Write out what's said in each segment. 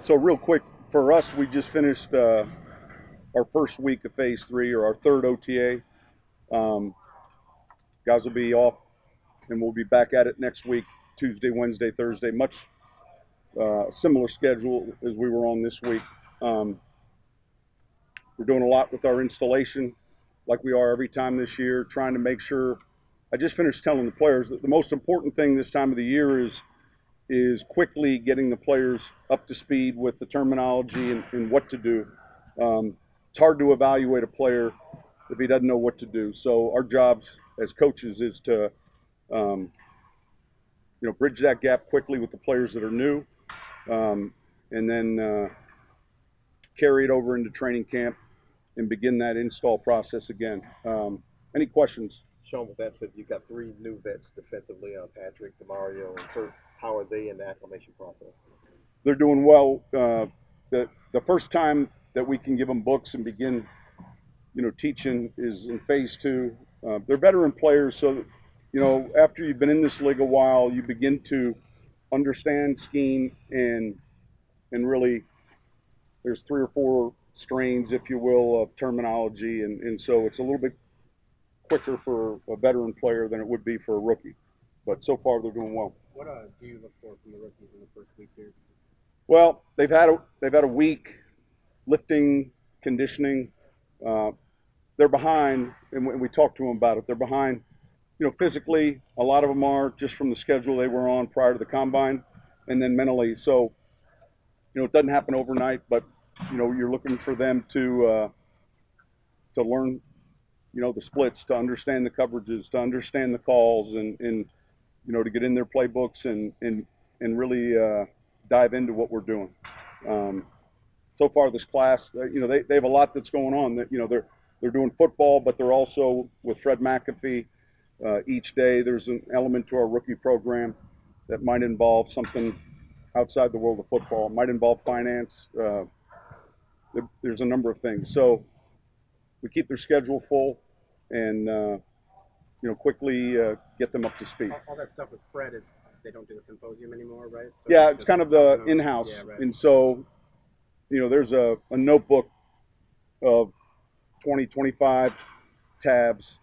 So real quick, for us, we just finished our first week of phase 3, or our third OTA. Guys will be off, and we'll be back at it next week, Tuesday, Wednesday, Thursday. Much similar schedule as we were on this week. We're doing a lot with our installation, like we are every time this year, trying to make sure. I just finished telling the players that the most important thing this time of the year is quickly getting the players up to speed with the terminology and what to do. It's hard to evaluate a player if he doesn't know what to do. So our jobs as coaches is to bridge that gap quickly with the players that are new, and then carry it over into training camp and begin that install process again. Any questions? Sean, with that said, you've got 3 new vets defensively, Patrick, Demario, and Kurt. How are they in the acclimation process? They're doing well. The first time that we can give them books and begin, teaching is in phase 2. They're veteran players, so after you've been in this league a while, you begin to understand scheme and really there's 3 or 4 strains, if you will, of terminology, and so it's a little bit quicker for a veteran player than it would be for a rookie. But so far they're doing well. What do you look for from the rookies in the first week here? Well, they've had a week lifting, conditioning. They're behind, and we talked to them about it. They're behind, physically. A lot of them are just from the schedule they were on prior to the combine, and then mentally. So, it doesn't happen overnight, but you're looking for them to learn, the splits, to understand the coverages, to understand the calls, and to get in their playbooks and really dive into what we're doing. So far, this class, they have a lot that's going on. That they're doing football, but they're also with Fred McAfee each day. There's an element to our rookie program that might involve something outside the world of football. It might involve finance. There's a number of things. So we keep their schedule full and quickly get them up to speed. All that stuff with Fred is they don't do a symposium anymore, right? So yeah, it's kind of the in-house. Yeah, right. And so, there's a notebook of 20, 25 tabs,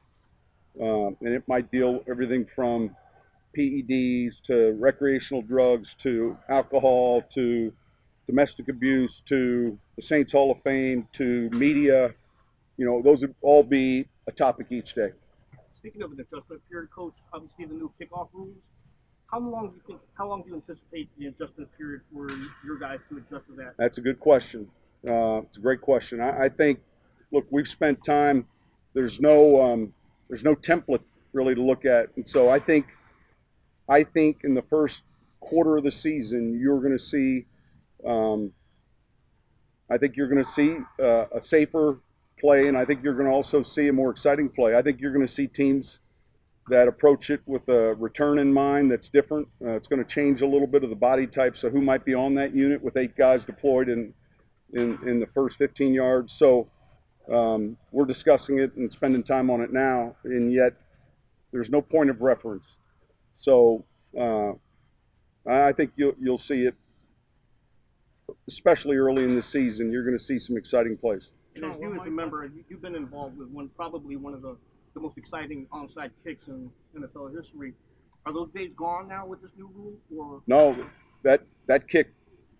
and it might deal everything from PEDs to recreational drugs to alcohol to domestic abuse to the Saints Hall of Fame to media. Those would all be a topic each day. Speaking of an adjustment period, Coach, obviously the new kickoff rules. How long do you anticipate the adjustment period for your guys to adjust to that? That's a good question. It's a great question. I think, look, we've spent time. There's no template really to look at, and so I think in the first quarter of the season you're going to see. I think you're going to see a safer play, and I think you're going to also see a more exciting play. I think you're going to see teams that approach it with a return in mind that's different. It's going to change a little bit of the body type, so who might be on that unit with 8 guys deployed in the first 15 yards. So we're discussing it and spending time on it now, and yet there's no point of reference. So I think you'll see it, especially early in the season. You're going to see some exciting plays. And as you as a member, you've been involved with probably one of the most exciting onside kicks in NFL history. Are those days gone now with this new rule? Or no, that kick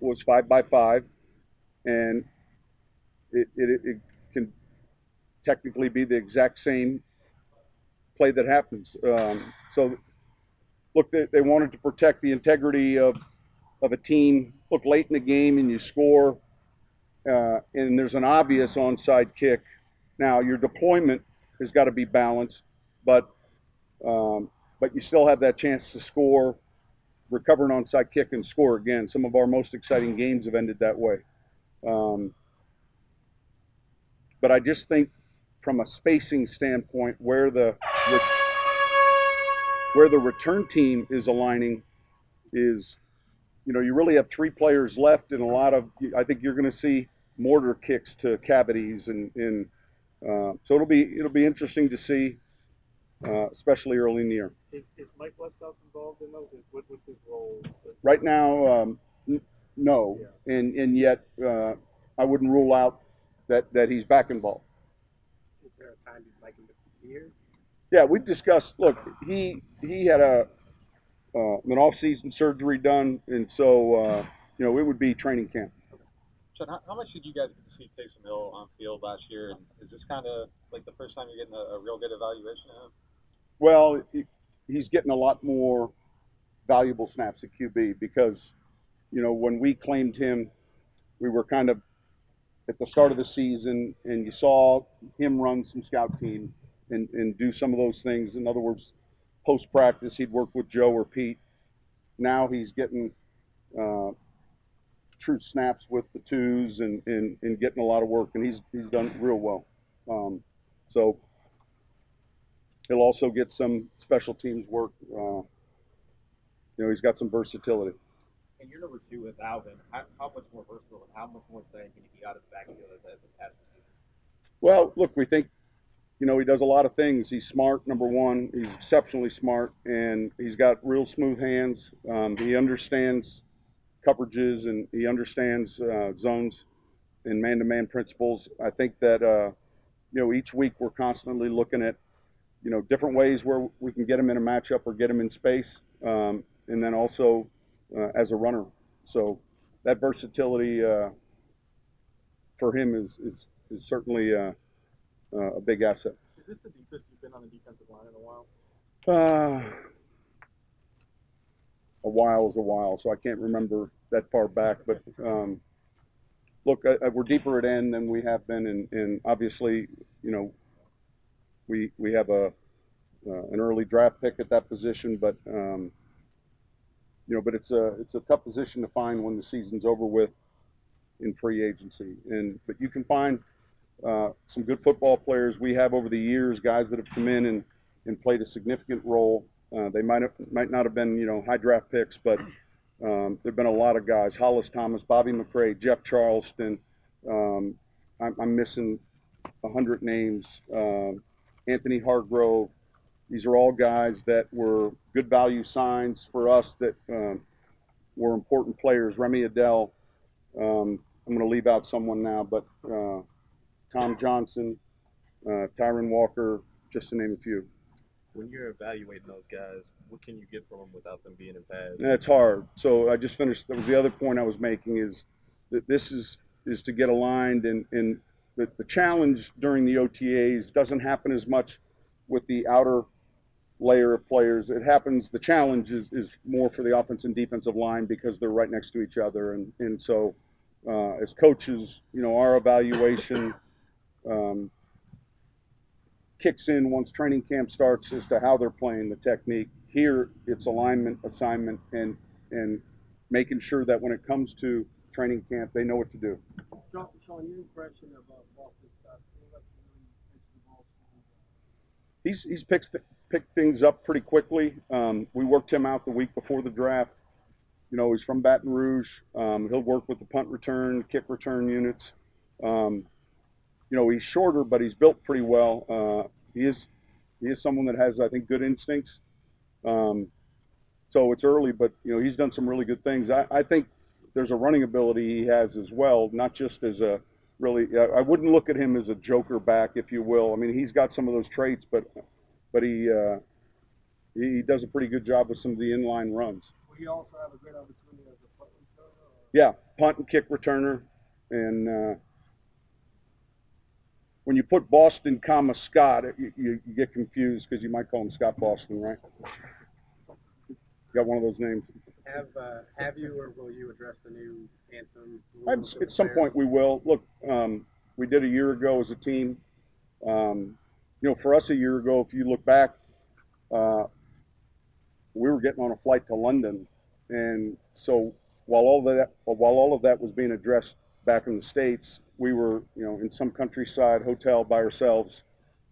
was 5x5, and it can technically be the exact same play that happens. So, look, they wanted to protect the integrity of a team. Look, late in the game and you score, and there's an obvious onside kick. Now, your deployment has got to be balanced, but you still have that chance to score, recover an onside kick, and score again. Some of our most exciting games have ended that way. But I just think from a spacing standpoint, where the return team is aligning is, you really have 3 players left, and I think you're going to see mortar kicks to cavities, and so it'll be interesting to see, especially early in the year. Is Mike Westhouse involved in those? What's his role? Right now, no, and yet I wouldn't rule out that he's back involved. Is there a time you'd like him to be here? Yeah, we've discussed. Look, he had an off-season surgery done, and so it would be training camp. Sean, how much did you guys get to see Taysom Hill on field last year? And is this kind of like the first time you're getting a real good evaluation of him? Well, he's getting a lot more valuable snaps at QB because, when we claimed him, we were kind of at the start of the season, and you saw him run some scout team and do some of those things. In other words, post practice, he'd work with Joe or Pete. Now he's getting true snaps with the twos and getting a lot of work, and he's done real well. So he'll also get some special teams work. He's got some versatility. And you're number two with Alvin. How much more versatile and how much more exciting can you be out of the backfield as a pass receiver? Well, look, we think, he does a lot of things. He's smart, number one. He's exceptionally smart, and he's got real smooth hands. He understands coverages, and he understands zones and man-to-man principles. I think that, each week we're constantly looking at, different ways where we can get him in a matchup or get him in space, and then also as a runner. So that versatility for him is certainly a big asset. Is this the deepest you've been on the defensive line in a while? A while is a while, so I can't remember that far back. But look, we're deeper at end than we have been, and obviously, we have an early draft pick at that position, but but it's a tough position to find when the season's over with in free agency. But you can find some good football players. We have over the years guys that have come in and played a significant role. They might not have been high draft picks, but there've been a lot of guys: Hollis Thomas, Bobby McCray, Jeff Charleston. I'm missing 100 names. Anthony Hargrove. These are all guys that were good value signs for us that were important players. Remy Adele. I'm going to leave out someone now, but Tom Johnson, Tyron Walker, just to name a few. When you're evaluating those guys, what can you get from them without them being in pads? That's hard. So I just finished. That was the other point I was making, is that this is to get aligned, and the challenge during the OTAs doesn't happen as much with the outer layer of players. It happens. The challenge is more for the offense and defensive line because they're right next to each other, and so as coaches, our evaluation kicks in once training camp starts as to how they're playing the technique. Here, it's alignment, assignment, and making sure that when it comes to training camp, they know what to do. Sean, your impression of Boston Scott? He's picked things up pretty quickly. We worked him out the week before the draft. He's from Baton Rouge. He'll work with the punt return, kick return units. He's shorter, but he's built pretty well. He is someone that has, I think, good instincts. So it's early, but he's done some really good things. I think there's a running ability he has as well, not just as a really. I wouldn't look at him as a joker back, if you will. I mean, he's got some of those traits, but he does a pretty good job with some of the inline runs. Will he also have a great opportunity as a punt returner? Yeah, punt and kick returner, and when you put Boston, Scott, you get confused because you might call him Scott Boston, right? He's got one of those names. Have you or will you address the new anthem? At some point we will. Look, we did a year ago as a team. For us a year ago, if you look back, we were getting on a flight to London, and so while all of that was being addressed back in the States, we were in some countryside hotel by ourselves,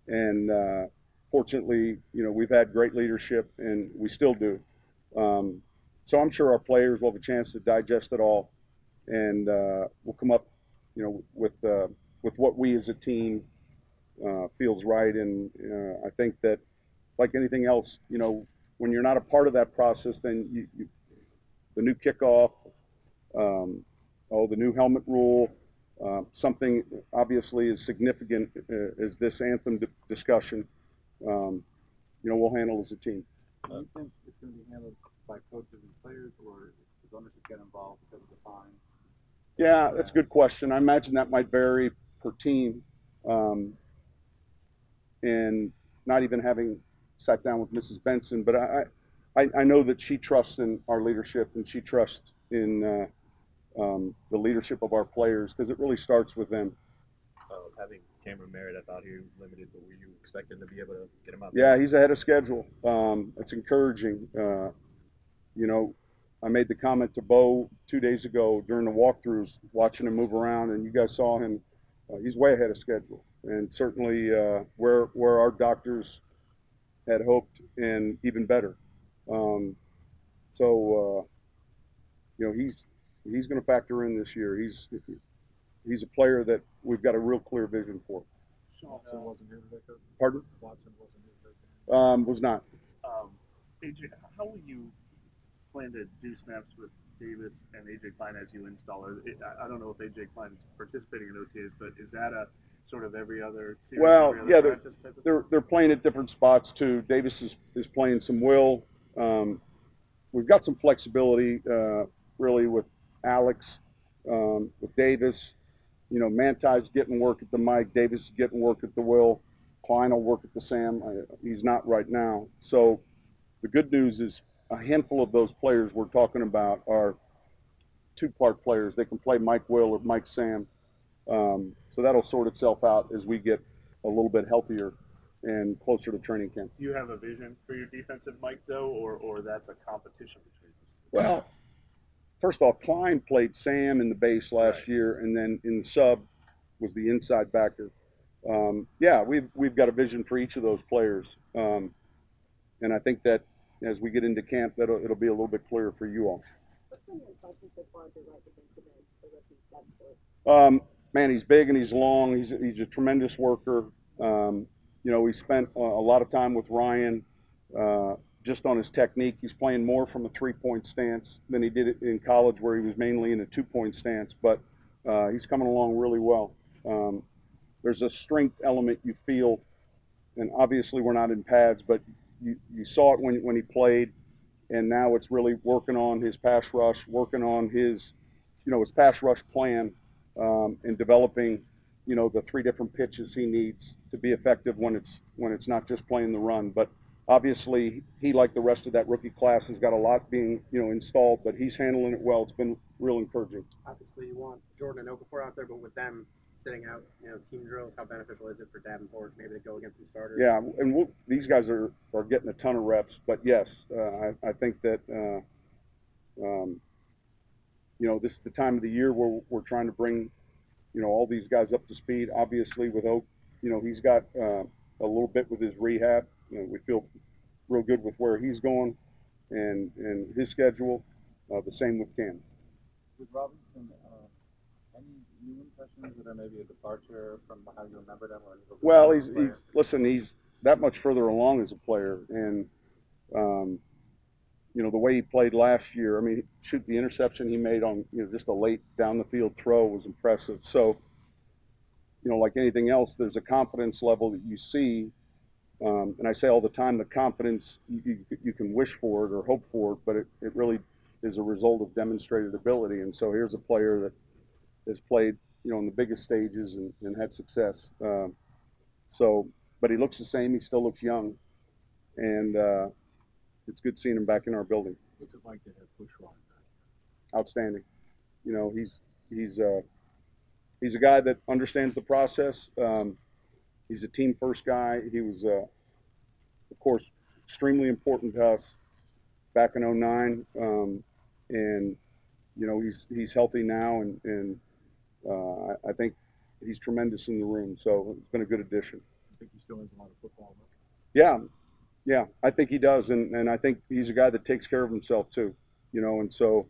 and fortunately we've had great leadership, and we still do. So I'm sure our players will have a chance to digest it all, and we'll come up with what we as a team feels right. And I think that, like anything else, when you're not a part of that process, then the new kickoff, The new helmet rule, something obviously as significant as this anthem discussion, we'll handle as a team. Do you think it's going to be handled by coaches and players, or does ownership get involved because of the fine? Yeah, that's a good question. I imagine that might vary per team, and not even having sat down with Mrs. Benson, but I know that she trusts in our leadership and she trusts in the leadership of our players, because it really starts with them. Having Cameron Merritt, I thought he was limited, but were you expecting to be able to get him out Yeah, there? he's ahead of schedule. It's encouraging. I made the comment to Bo 2 days ago during the walkthroughs, watching him move around, and you guys saw him. He's way ahead of schedule, and certainly where our doctors had hoped, and even better. So he's going to factor in this year. He's a player that we've got a real clear vision for. Watson wasn't here today, Coach? Pardon? Watson wasn't here today. Was not. AJ, how will you plan to do snaps with Davis and AJ Klein as you install her? I don't know if AJ Klein is participating in OTAs, but is that a sort of every other series? Well, every other practice type of they're playing at different spots too. Davis is playing some will. We've got some flexibility really with Alex, with Davis. Manti's getting work at the Mike. Davis is getting work at the will. Klein will work at the Sam. He's not right now. So the good news is a handful of those players we're talking about are two-part players. They can play Mike Will or Mike Sam. So that'll sort itself out as we get a little bit healthier and closer to training camp. Do you have a vision for your defensive Mike, though, or that's a competition between them? Well, first off, Klein played Sam in the base last year, and then in the sub was the inside backer. Yeah, we've got a vision for each of those players, and I think that as we get into camp, it'll be a little bit clearer for you all. What's been your impression so far of the right defensive end, the rookie Davenport? Man, he's big and he's long. He's a tremendous worker. He spent a lot of time with Ryan just on his technique. He's playing more from a three-point stance than he did it in college, where he was mainly in a two-point stance. But he's coming along really well. There's a strength element you feel, and obviously we're not in pads, but you saw it when he played, and now it's really working on his pass rush, working on his pass rush plan, and developing the three different pitches he needs to be effective when it's not just playing the run. But obviously he, like the rest of that rookie class, has got a lot being installed, but he's handling it well. It's been real encouraging. Obviously, you want Jordan and Okafor out there, but with them sitting out, team drills, how beneficial is it for Davenport maybe to go against some starters? Yeah, and these guys are getting a ton of reps. But yes, I think that this is the time of the year where we're trying to bring all these guys up to speed. Obviously, with Oak, he's got a little bit with his rehab. We feel real good with where he's going and his schedule. The same with Cam. With Robinson, any new impressions that are maybe a departure from how you remember them? Well, he's that much further along as a player, and the way he played last year. I mean, shoot, the interception he made on just a late down the field throw was impressive. So, like anything else, there's a confidence level that you see, and I say all the time, the confidence you can wish for it or hope for it, but it really is a result of demonstrated ability. And so here's a player that has played in the biggest stages and had success. But he looks the same. He still looks young, and it's good seeing him back in our building. What's it like to have Coach Ryan back? Outstanding. He's a guy that understands the process. He's a team first guy. He was, of course, extremely important to us back in '09, and he's healthy now, and I think he's tremendous in the room. So it's been a good addition. I think he still has a lot of football left. Yeah, I think he does, and I think he's a guy that takes care of himself too, and so,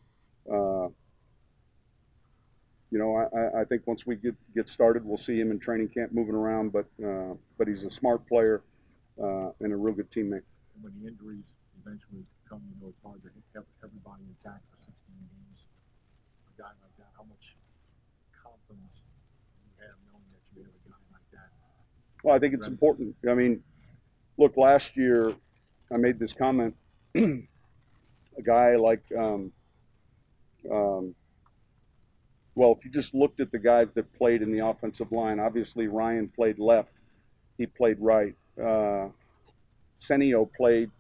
I think once we get started, we'll see him in training camp moving around, but he's a smart player and a real good teammate. And when the injuries eventually come, it's hard to hit everybody intact for 16 games. guy like that? How much confidence do you have knowing that you have a guy like that? Well, I think it's important. I mean, look, last year I made this comment. A guy like, well, if you just looked at the guys that played in the offensive line, obviously Ryan played left, he played right. Senio played,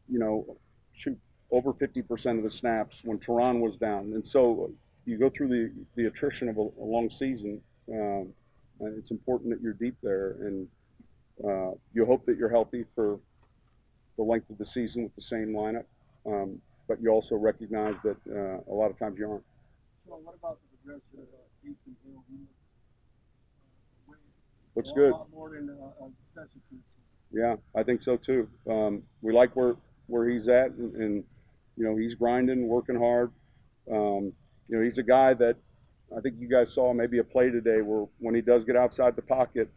you know, shoot, over 50% of the snaps when Tehran was down. And so you go through the attrition of a long season. And it's important that you're deep there, and you hope that you're healthy for the length of the season with the same lineup. But you also recognize that a lot of times you aren't. So what about the progression of Taysom Hill? Looks good. A lot more than specialty. Yeah, I think so too. We like where he's at, and you know, he's grinding, working hard. You know, he's a guy that I think you guys saw maybe a play today where when he does get outside the pocket,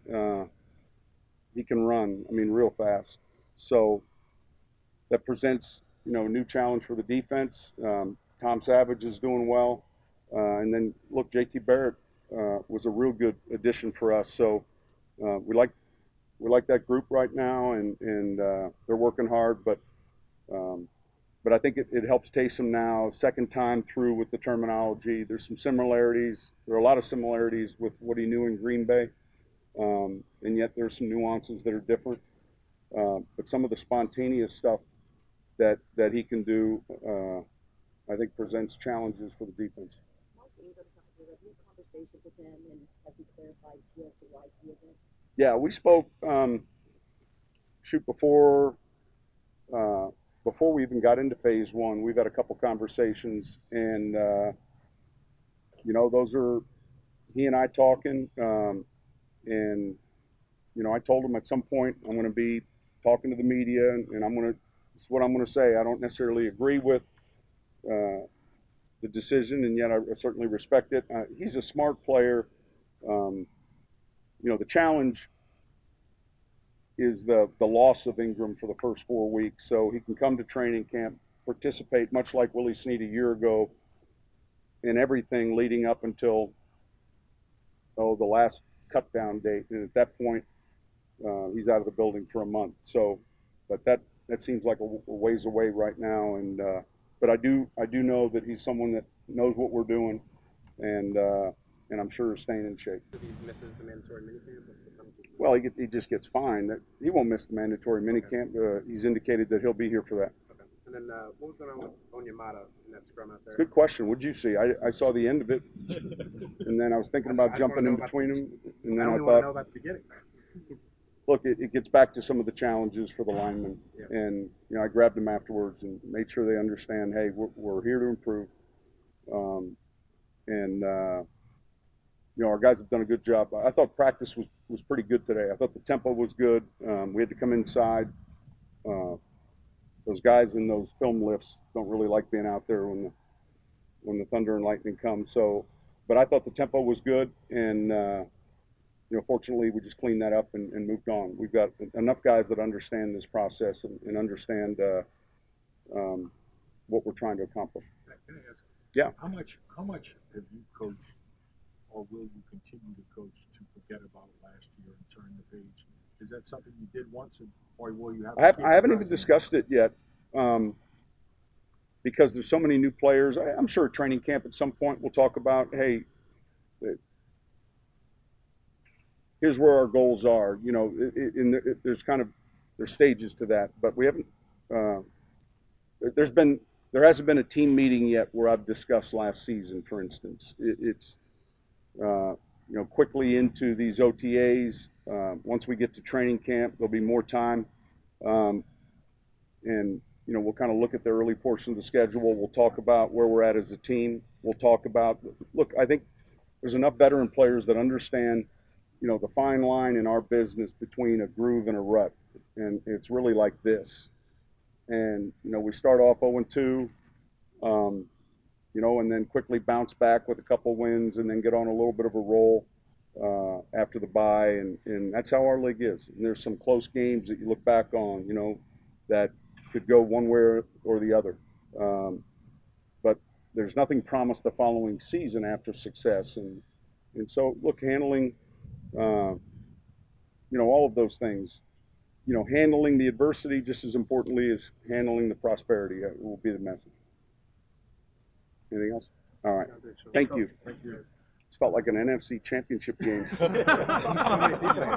he can run. I mean, real fast. So that presents, you know, a new challenge for the defense. Tom Savage is doing well, and then look, J.T. Barrett was a real good addition for us. So we like that group right now, and they're working hard. But I think it helps Taysom now, second time through with the terminology. There's some similarities. There are a lot of similarities with what he knew in Green Bay, and yet there's some nuances that are different. But some of the spontaneous stuff that he can do, I think presents challenges for the defense. Yeah, we spoke. Before we even got into phase one, we've had a couple conversations, and you know, those are he and I talking, and you know, I told him at some point I'm going to be talking to the media, and this is what I'm going to say. I don't necessarily agree with the decision, and yet I certainly respect it. He's a smart player. You know, the challenge is the loss of Ingram for the first 4 weeks. So he can come to training camp, participate, much like Willie Snead a year ago, in everything leading up until the last cut down date. And at that point, he's out of the building for a month. So, but that seems like a ways away right now. And but I do know that he's someone that knows what we're doing, and I'm sure is staying in shape. If he misses the mandatory minicamp, well, he just gets fined. He won't miss the mandatory minicamp. He's indicated that he'll be here for that. Okay. And then what was going on with Onyemata in that scrum out there? Good question. What did you see? I saw the end of it, and then I was thinking about jumping in between them, and then I want to know thought, about the beginning. look, it gets back to some of the challenges for the linemen, and you know, I grabbed them afterwards and made sure they understand, hey, we're here to improve, you know, our guys have done a good job. I thought practice was pretty good today. I thought the tempo was good. We had to come inside. Those guys in those film lifts don't really like being out there when the thunder and lightning come. So, but I thought the tempo was good, and you know, fortunately, we just cleaned that up and moved on. We've got enough guys that understand this process and understand what we're trying to accomplish. Can I ask? Yeah. How much have you coached, or will you continue to coach to forget about last year and turn the page? Is that something you did once, or will you have? I haven't even discussed it yet, because there's so many new players. I'm sure at training camp at some point we'll talk about, hey, here's where our goals are. You know, there's stages to that, but we haven't. There hasn't been a team meeting yet where I've discussed last season, for instance. It's you know, quickly into these OTAs. Once we get to training camp, there'll be more time, and you know, we'll kind of look at the early portion of the schedule. We'll talk about where we're at as a team. We'll talk about, look, I think there's enough veteran players that understand, you know, the fine line in our business between a groove and a rut, and it's really like this. And you know, we start off 0-2, you know, and then quickly bounce back with a couple wins, and then get on a little bit of a roll after the bye, and that's how our league is. And there's some close games that you look back on, you know, that could go one way or the other. But there's nothing promised the following season after success, and so look, handling, all of those things, handling the adversity just as importantly as handling the prosperity will be the message. Anything else? All right. Thank you. Thank you. It felt like an NFC championship game.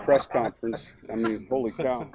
Press conference. I mean, holy cow.